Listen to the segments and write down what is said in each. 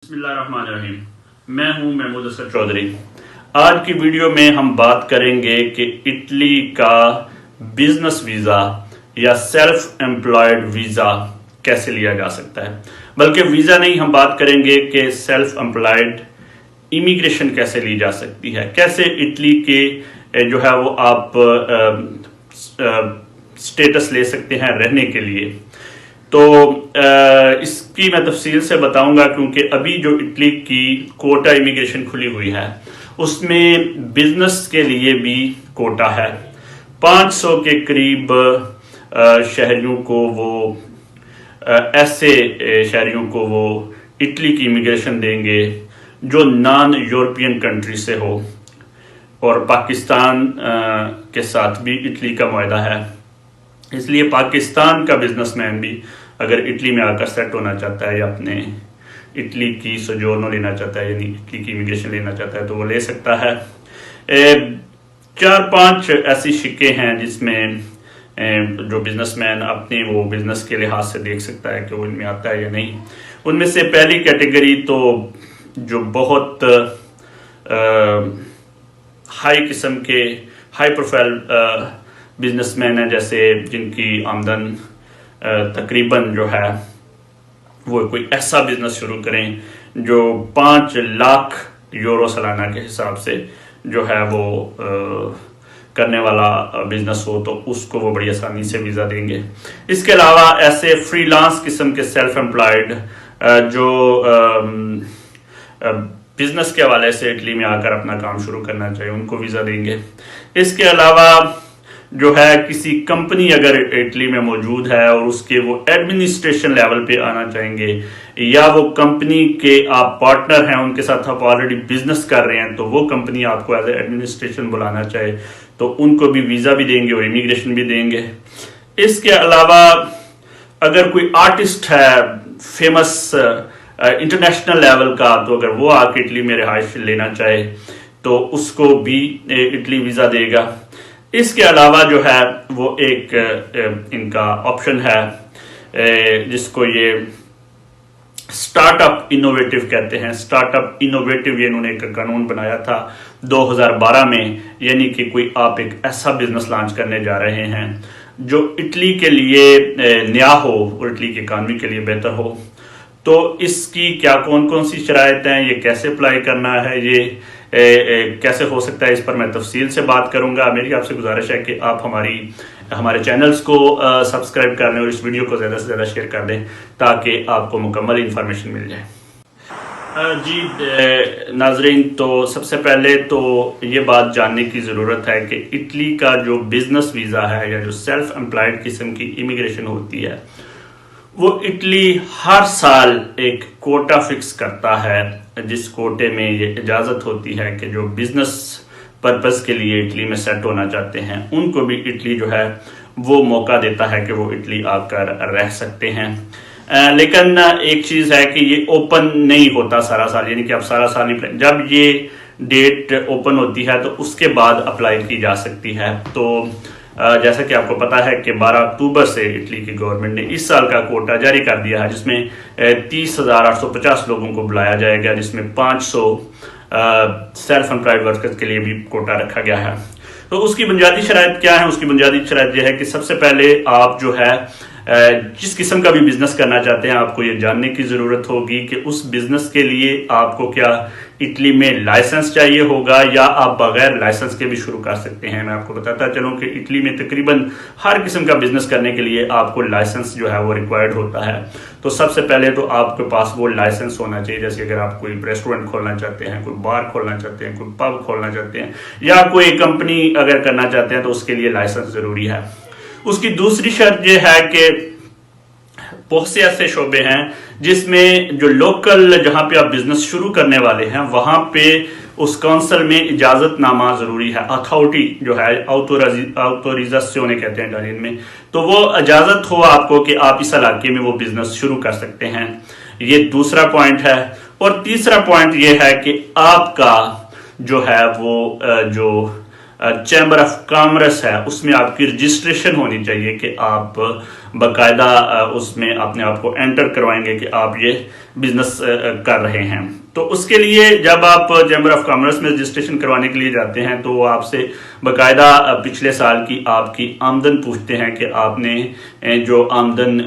بسم اللہ الرحمن الرحیم. میں ہوں محمود اسد چودھری. آج کی ویڈیو میں ہم بات کریں گے کہ اٹلی کا بزنس ویزا یا سیلف امپلائڈ ویزا کیسے لیا جا سکتا ہے. بلکہ ویزا نہیں، ہم بات کریں گے کہ سیلف امپلائڈ امیگریشن کیسے لی جا سکتی ہے، کیسے اٹلی کے جو ہے وہ آپ سٹیٹس لے سکتے ہیں رہنے کے لیے. تو اس کی میں تفصیل سے بتاؤں گا، کیونکہ ابھی جو اٹلی کی کوٹا امیگریشن کھلی ہوئی ہے اس میں بزنس کے لیے بھی کوٹا ہے. 500 کے قریب شہریوں کو وہ ایسے شہریوں کو وہ اٹلی کی امیگریشن دیں گے جو نان یورپین کنٹری سے ہو، اور پاکستان کے ساتھ بھی اٹلی کا معاہدہ ہے. اس لیے پاکستان کا بزنس مین بھی اگر اٹلی میں آ کر سیٹ ہونا چاہتا ہے یا اپنے اٹلی کی سوجورنو لینا چاہتا ہے، یعنی اٹلی کی امیگریشن لینا چاہتا ہے، تو وہ لے سکتا ہے. 4-5 ایسی شکیں ہیں جس میں جو بزنس مین اپنے وہ بزنس کے لحاظ سے دیکھ سکتا ہے کہ وہ ان میں آتا ہے یا نہیں. ان میں سے پہلی کیٹیگری تو جو بہت ہائی قسم کے ہائی پروفائل بزنس مین ہیں، جیسے جن کی آمدن تقریباً جو ہے وہ کوئی ایسا بزنس شروع کریں جو 5 لاکھ یورو سالانہ کے حساب سے جو ہے وہ کرنے والا بزنس ہو، تو اس کو وہ بڑی آسانی سے ویزا دیں گے. اس کے علاوہ ایسے فری لانس قسم کے سیلف امپلائڈ جو بزنس کے حوالے سے اٹلی میں آ کر اپنا کام شروع کرنا چاہیے، ان کو ویزا دیں گے. اس کے علاوہ جو ہے کسی کمپنی اگر اٹلی میں موجود ہے اور اس کے وہ ایڈمنسٹریشن لیول پہ آنا چاہیں گے، یا وہ کمپنی کے آپ پارٹنر ہیں، ان کے ساتھ آپ آلریڈی بزنس کر رہے ہیں، تو وہ کمپنی آپ کو ایز اے ایڈمنسٹریشن بلانا چاہے تو ان کو بھی ویزا بھی دیں گے اور امیگریشن بھی دیں گے. اس کے علاوہ اگر کوئی آرٹسٹ ہے فیمس انٹرنیشنل لیول کا، تو اگر وہ آ کے اٹلی میں رہائش لینا چاہے تو اس کو بھی اٹلی ویزا دے گا. اس کے علاوہ جو ہے وہ ایک ان کا آپشن ہے جس کو یہ سٹارٹ اپ انوویٹو کہتے ہیں. سٹارٹ اپ انوویٹو یہ انہوں نے ایک قانون بنایا تھا 2012 میں، یعنی کہ کوئی آپ ایک ایسا بزنس لانچ کرنے جا رہے ہیں جو اٹلی کے لیے نیا ہو اور اٹلی کی اکانومی کے لیے بہتر ہو. تو اس کی کیا کون سی شرائط ہیں، یہ کیسے اپلائی کرنا ہے، یہ کیسے ہو سکتا ہے، اس پر میں تفصیل سے بات کروں گا. میری آپ سے گزارش ہے کہ آپ ہمارے چینلز کو سبسکرائب کر لیں اور اس ویڈیو کو زیادہ سے زیادہ شیئر کر دیں تاکہ آپ کو مکمل انفارمیشن مل جائے. جی ناظرین، تو سب سے پہلے تو یہ بات جاننے کی ضرورت ہے کہ اٹلی کا جو بزنس ویزا ہے یا جو سیلف امپلائڈ قسم کی امیگریشن ہوتی ہے، وہ اٹلی ہر سال ایک کوٹا فکس کرتا ہے، جس کوٹے میں یہ اجازت ہوتی ہے کہ جو بزنس پرپز کے لیے اٹلی میں سیٹ ہونا چاہتے ہیں ان کو بھی اٹلی جو ہے وہ موقع دیتا ہے کہ وہ اٹلی آ کر رہ سکتے ہیں. لیکن ایک چیز ہے کہ یہ اوپن نہیں ہوتا سارا سال، یعنی کہ آپ سارا سال نہیں، جب یہ ڈیٹ اوپن ہوتی ہے تو اس کے بعد اپلائی کی جا سکتی ہے. تو جیسا کہ آپ کو پتا ہے کہ 12 اکتوبر سے اٹلی کی گورنمنٹ نے اس سال کا کوٹا جاری کر دیا ہے، جس میں 30,850 لوگوں کو بلایا جائے گا، جس میں 500 سیلف امپلائڈ ورکرز کے لیے بھی کوٹا رکھا گیا ہے. تو اس کی بنیادی شرائط کیا ہے؟ اس کی بنیادی شرائط یہ ہے کہ سب سے پہلے آپ جو ہے جس قسم کا بھی بزنس کرنا چاہتے ہیں، آپ کو یہ جاننے کی ضرورت ہوگی کہ اس بزنس کے لیے آپ کو کیا اٹلی میں لائسنس چاہیے ہوگا یا آپ بغیر لائسنس کے بھی شروع کر سکتے ہیں. میں آپ کو بتاتا چلوں کہ اٹلی میں تقریباً ہر قسم کا بزنس کرنے کے لیے آپ کو لائسنس جو ہے وہ ریکوائرڈ ہوتا ہے. تو سب سے پہلے تو آپ کے پاس وہ لائسنس ہونا چاہیے. جیسے اگر آپ کوئی ریسٹورنٹ کھولنا چاہتے ہیں، کوئی بار کھولنا چاہتے ہیں، کوئی پب کھولنا چاہتے ہیں، یا کوئی کمپنی اگر کرنا چاہتے ہیں تو اس کے لیے لائسنس ضروری ہے. اس کی دوسری شرط یہ ہے کہ بہت سے ایسے شعبے ہیں جس میں جو لوکل جہاں پہ آپ بزنس شروع کرنے والے ہیں وہاں پہ اس کونسل میں اجازت نامہ ضروری ہے. اتھارٹی جو ہے آتوریزاسیون کہتے ہیں اٹالین میں، تو وہ اجازت ہو آپ کو کہ آپ اس علاقے میں وہ بزنس شروع کر سکتے ہیں. یہ دوسرا پوائنٹ ہے. اور تیسرا پوائنٹ یہ ہے کہ آپ کا جو ہے وہ جو چیمبر آف کامرس ہے اس میں آپ کی رجسٹریشن ہونی چاہیے کہ آپ باقاعدہ اس میں اپنے آپ کو انٹر کروائیں گے کہ آپ یہ بزنس کر رہے ہیں. تو اس کے لیے جب آپ چیمبر آف کامرس میں رجسٹریشن کروانے کے لیے جاتے ہیں تو وہ آپ سے باقاعدہ پچھلے سال کی آپ کی آمدن پوچھتے ہیں کہ آپ نے جو آمدن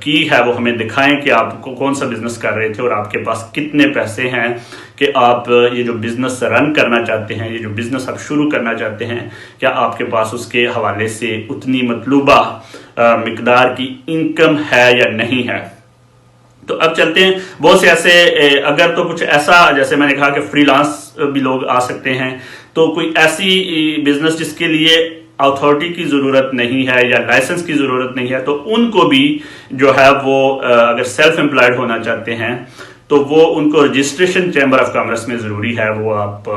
کی ہے وہ ہمیں دکھائیں کہ آپ کو کون سا بزنس کر رہے تھے اور آپ کے پاس کتنے پیسے ہیں کہ آپ یہ جو بزنس رن کرنا چاہتے ہیں, یہ جو بزنس آپ شروع کرنا چاہتے ہیں, کیا آپ کے پاس اس کے حوالے سے اتنی مطلوبہ مقدار کی انکم ہے یا نہیں ہے. تو اب چلتے ہیں بہت سے ایسے, اگر تو کچھ ایسا جیسے میں نے کہا کہ فری لانس بھی لوگ آ سکتے ہیں, تو کوئی ایسی بزنس جس کے لیے اتھارٹی کی ضرورت نہیں ہے یا لائسنس کی ضرورت نہیں ہے, تو ان کو بھی جو ہے وہ اگر سیلف امپلائڈ ہونا چاہتے ہیں تو وہ ان کو رجسٹریشن چیمبر آف کامرس میں ضروری ہے. وہ آپ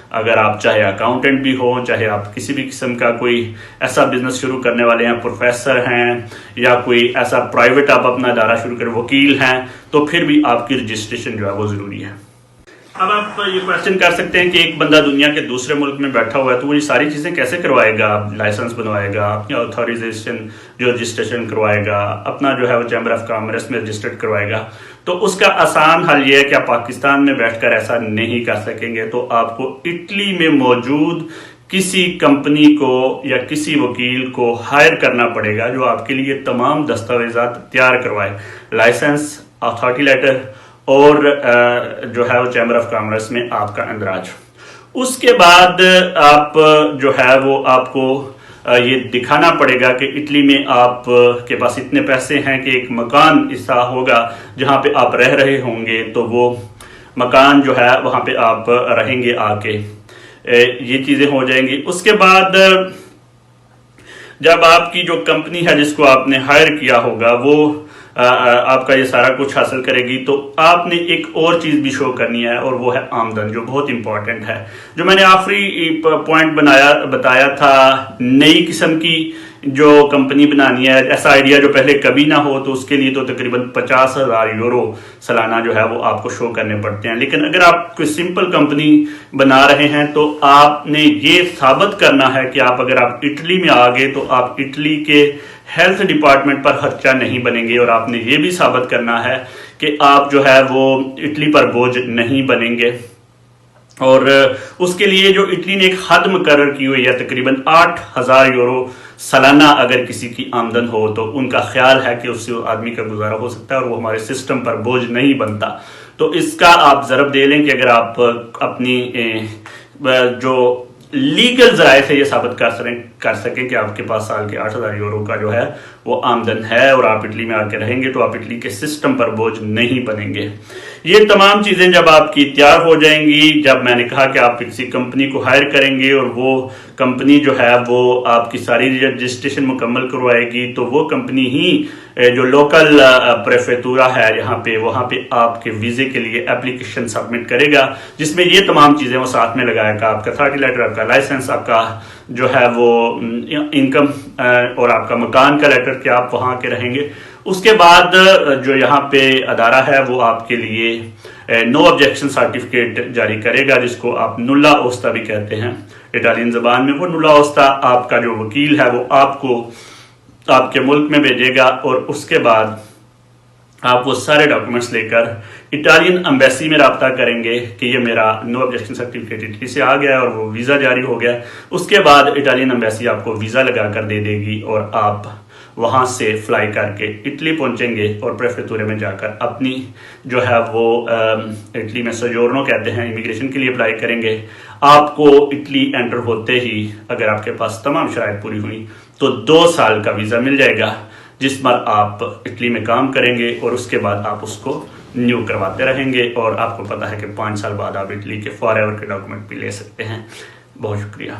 اگر آپ چاہے اکاؤنٹنٹ بھی ہوں, چاہے آپ کسی بھی قسم کا کوئی ایسا بزنس شروع کرنے والے ہیں, پروفیسر ہیں یا کوئی ایسا پرائیویٹ آپ اپنا ادارہ شروع کریں, وکیل ہیں, تو پھر بھی آپ کی رجسٹریشن جو ہے وہ ضروری ہے. اب آپ یہ کوشچن کر سکتے ہیں کہ ایک بندہ دنیا کے دوسرے ملک میں بیٹھا ہوا ہے تو وہ یہ ساری چیزیں کیسے کروائے گا, لائسنس بنوائے گا, اپنی آتھورائزیشن جو رجسٹریشن کروائے گا, اپنا جو ہے وہ چیمبر آف کامرس میں رجسٹرڈ کروائے گا. تو اس کا آسان حل یہ ہے کہ آپ پاکستان میں بیٹھ کر ایسا نہیں کر سکیں گے, تو آپ کو اٹلی میں موجود کسی کمپنی کو یا کسی وکیل کو ہائر کرنا پڑے گا جو آپ کے لیے تمام دستاویزات تیار کروائے, لائسنس, اتھارٹی لیٹر اور جو ہے وہ چیمبر آف کامرس میں آپ کا اندراج. اس کے بعد آپ جو ہے وہ آپ کو یہ دکھانا پڑے گا کہ اٹلی میں آپ کے پاس اتنے پیسے ہیں کہ ایک مکان ایسا ہوگا جہاں پہ آپ رہ رہے ہوں گے, تو وہ مکان جو ہے وہاں پہ آپ رہیں گے آ کے, یہ چیزیں ہو جائیں گی. اس کے بعد جب آپ کی جو کمپنی ہے جس کو آپ نے ہائر کیا ہوگا وہ آپ کا یہ سارا کچھ حاصل کرے گی, تو آپ نے ایک اور چیز بھی شو کرنی ہے اور وہ ہے آمدن, جو بہت امپورٹنٹ ہے. جو میں نے آخری پوائنٹ بتایا تھا, نئی قسم کی جو کمپنی بنانی ہے, ایسا آئیڈیا جو پہلے کبھی نہ ہو, تو اس کے لیے تو تقریباً 50,000 یورو سالانہ جو ہے وہ آپ کو شو کرنے پڑتے ہیں. لیکن اگر آپ کوئی سمپل کمپنی بنا رہے ہیں تو آپ نے یہ ثابت کرنا ہے کہ آپ اگر آپ اٹلی میں آ گئے تو آپ اٹلی کے ہیلتھ ڈپارٹمنٹ پر خرچہ نہیں بنیں گے, اور آپ نے یہ بھی ثابت کرنا ہے کہ آپ جو ہے وہ اٹلی پر بوجھ نہیں بنیں گے. اور اس کے لیے جو اٹلی نے ایک حد مقرر کی ہوئی ہے تقریباً 8,000 یورو سالانہ اگر کسی کی آمدن ہو, تو ان کا خیال ہے کہ اس سے آدمی کا گزارا ہو سکتا ہے اور وہ ہمارے سسٹم پر بوجھ نہیں بنتا. تو اس کا آپ ضرب دے لیں کہ اگر آپ اپنی جو لیگل ذرائع سے یہ ثابت کر سکیں کہ آپ کے پاس سال کے 8,000 یورو کا جو ہے وہ آمدن ہے اور آپ اٹلی میں آ کے رہیں گے, تو آپ اٹلی کے سسٹم پر بوجھ نہیں بنیں گے. یہ تمام چیزیں جب آپ کی تیار ہو جائیں گی, جب میں نے کہا کہ آپ کسی کمپنی کو ہائر کریں گے اور وہ کمپنی جو ہے وہ آپ کی ساری رجسٹریشن مکمل کروائے گی, تو وہ کمپنی ہی جو لوکل پریفیکٹورا ہے یہاں پہ, وہاں پہ آپ کے ویزے کے لیے اپلیکیشن سبمٹ کرے گا, جس میں یہ تمام چیزیں وہ ساتھ میں لگائے گا, آپ کا اتھارٹی لیٹر, آپ کا لائسنس, آپ کا جو ہے وہ انکم اور آپ کا مکان کا لیٹر کہ آپ وہاں کے رہیں گے. اس کے بعد جو یہاں پہ ادارہ ہے وہ آپ کے لیے نو آبجیکشن سرٹیفکیٹ جاری کرے گا, جس کو آپ نلا اوستا بھی کہتے ہیں اٹالین زبان میں. وہ نلا اوستا آپ کا جو وکیل ہے وہ آپ کو آپ کے ملک میں بھیجے گا, اور اس کے بعد آپ وہ سارے ڈاکومنٹس لے کر اٹالین امبیسی میں رابطہ کریں گے کہ یہ میرا نو آبجیکشن سرٹیفکیٹ اٹلی سے آ گیا ہے اور وہ ویزا جاری ہو گیا. اس کے بعد اٹالین امبیسی آپ کو ویزا لگا کر دے دے گی اور آپ وہاں سے فلائی کر کے اٹلی پہنچیں گے اور پریفیکٹورے میں جا کر اپنی جو ہے وہ اٹلی میں سجورنو کہتے ہیں امیگریشن کے لیے اپلائی کریں گے. آپ کو اٹلی انٹر ہوتے ہی اگر آپ کے پاس تمام شرائط پوری ہوئی تو 2 سال کا ویزا مل جائے گا, جس پر آپ اٹلی میں کام کریں گے اور اس کے بعد آپ اس کو نیو کرواتے رہیں گے, اور آپ کو پتا ہے کہ 5 سال بعد آپ اٹلی کے فار ایور کے ڈاکومنٹ بھی لے سکتے ہیں. بہت شکریہ.